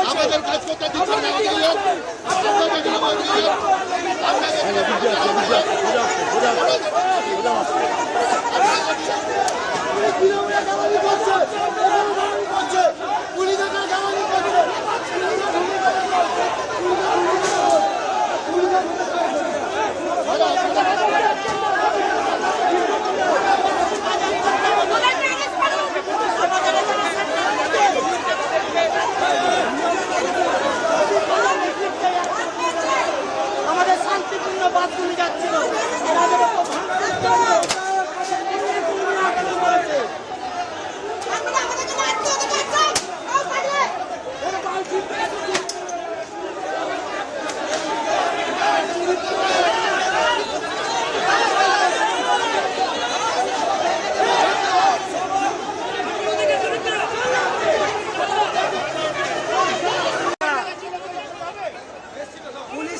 আমাদের কাজ করতে দিচ্ছে না আমাদের লোক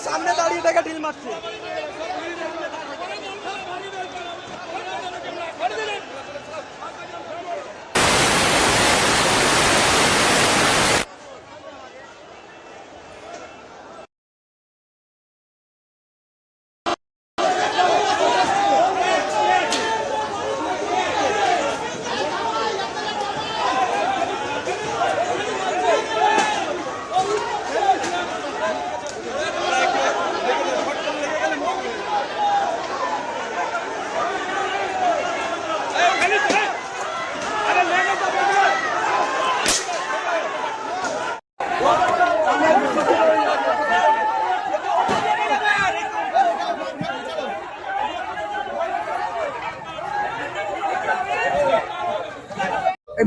সামনে দাঁড়িয়ে থেকে ঢিল মারছে।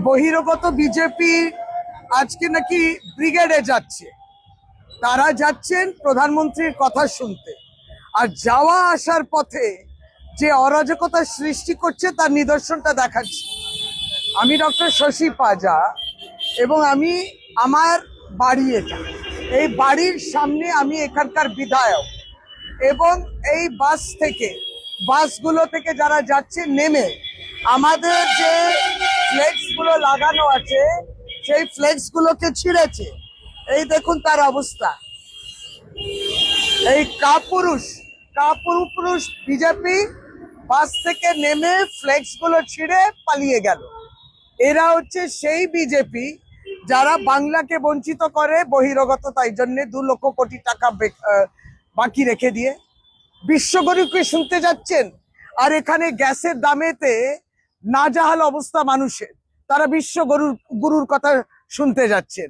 বহিরাগত বিজেপি আজকে নাকি ব্রিগেডে যাচ্ছে, তারা যাচ্ছেন প্রধানমন্ত্রীর কথা শুনতে, আর যাওয়া আসার পথে যে অরাজকতা সৃষ্টি করছে তার নিদর্শনটা দেখাচ্ছি। আমি ডক্টর শশী পাজা এবং আমি আমার বাড়ি এটা, এই বাড়ির সামনে আমি এখানকার বিধায়ক, এবং এই বাসগুলো থেকে যারা যাচ্ছে নেমে আমাদের যে ফ্লেক্স গুলো লাগানো আছে সেই ফ্লেক্স গুলোকে ছিঁড়েছে। এই দেখুন তার অবস্থা। এই কাপুরুষ বিজেপি বাস থেকে নেমে ফ্লেক্স গুলো ছিঁড়ে পালিয়ে গেল। এরা হচ্ছে সেই বিজেপি যারা বাংলাকে বঞ্চিত করে বহিরাগততার জন্য 2 লক্ষ কোটি টাকা বাকি রেখে দিয়ে। বিশ্বগুরুকে শুনতে যাচ্ছেন, আর এখানে গ্যাসের দামেতে নাজাহাল অবস্থা মানুষের, তারা বিশ্বগুরুর কথা শুনতে যাচ্ছেন।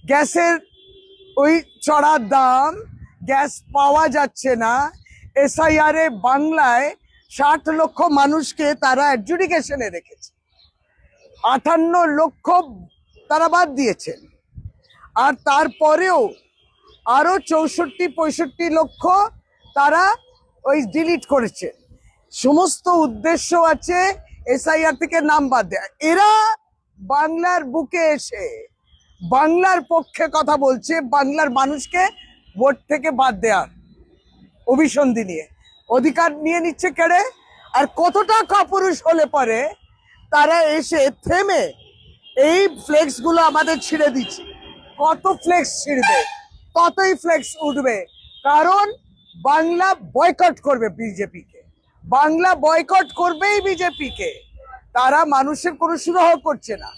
গ্যাসের ওই চড়া দাম, গ্যাস পাওয়া যাচ্ছে না। SIR এ বাংলায় 60 লক্ষ মানুষকে তারা অ্যাডজুডিকেশনে রেখেছে, 58 লক্ষ তারা বাদ দিয়েছেন, আর তারপরেও আরো 64-65 লক্ষ তারা ওই ডিলিট করেছে। সমস্ত উদ্দেশ্য আছে SIR থেকে নাম বাদ দেয়। এরা বাংলার বুকে এসে বাংলার পক্ষে কথা বলছে, বাংলার মানুষকে ভোট থেকে বাদ দেওয়ার অভিসন্ধি নিয়ে অধিকার নিয়ে নিচ্ছে কেড়ে। আর কতটা কাপুরুষ হলে পরে তারা এসে থেমে এই ফ্লেক্স গুলো আমাদের ছিঁড়ে দিচ্ছে। কত ফ্লেক্স ছিঁড়বে, ততই ফ্লেক্স উঠবে, কারণ বাংলা বয়কট করবে বিজেপিকে, বাংলা বয়কট করবেই বিজেপিকে। তারা মানুষের কোনো সুরাহ করছে না,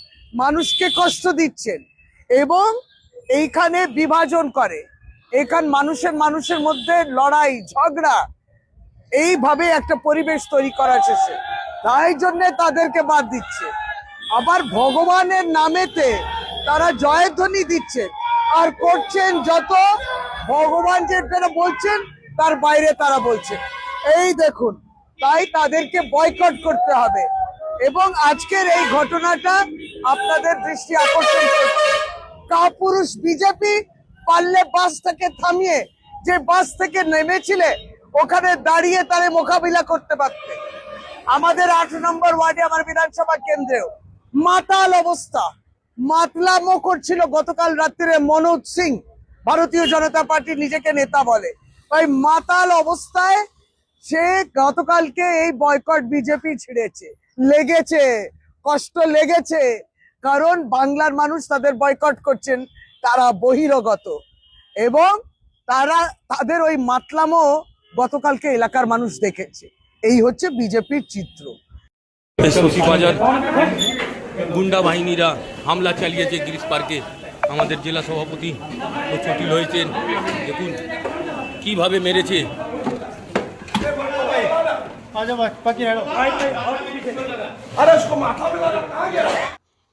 মানুষকে কষ্ট দিচ্ছেন এবং এইখানে বিভাজন করে, এখান মানুষের মধ্যে লড়াই ঝগড়া, এইভাবে একটা পরিবেশ তৈরি করা শেষে, তাই জন্য তাদেরকে বাদ দিচ্ছে। আবার ভগবানের নামেতে তারা জয়ধ্বনি দিচ্ছেন আর করছেন যত ভগবান যেটা বলছেন তার বাইরে তারা বলছে। এই দেখুন, তাই তাদেরকে বয়কট করতে হবে। এবং আজকের এই ঘটনাটা আপনাদের দৃষ্টি আকর্ষণ করছে। কাপুরুষ বিজেপি পারলে বাসটাকে থামিয়ে, যে বাস থেকে নেমেছিলে ওখানে দাঁড়িয়ে তারে মোকাবিলা করতে পারতে। আমাদের 8 নম্বর ওয়ার্ডে আমার বিধানসভা কেন্দ্রেও মাতাল অবস্থা, মাতলামো করছিল গতকাল রাত্রে মনোজ সিং, ভারতীয় জনতা পার্টি নিজেকে নেতা বলে, ওই মাতাল অবস্থায় সে গতকালকে এই বয়কট বিজেপি ছিঁড়েছে। লেগেছে, কষ্ট লেগেছে, কারণ বাংলার মানুষ তাদের বয়কট করছেন, তারা বহিরাগত এবং তাদের ওই মাতলামও গতকালকে এলাকার মানুষ দেখেছে। এই হচ্ছে বিজেপির চিত্র। বাজার গুন্ডা বাহিনীরা হামলা চালিয়েছে গিরিশ পার্কে। আমাদের জেলা সভাপতি ও চটিল হয়েছেন, দেখুন কিভাবে মেরেছে।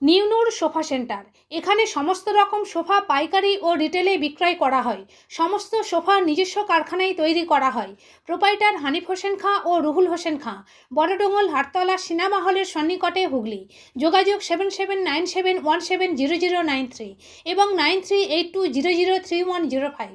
নিউনুর সোফা সেন্টার, এখানে সমস্ত রকম সোফা পাইকারি ও রিটেলে বিক্রয় করা হয়। সমস্ত সোফা নিজস্ব কারখানায় তৈরি করা হয়। প্রোপাইটার হানিফ হোসেন খাঁ ও রুহুল হোসেন খাঁ, বড়ডোঙ্গল হাটতলা সিনেমা হলের সন্নিকটে, হুগলি। যোগাযোগ 7797170093 এবং 9382003105।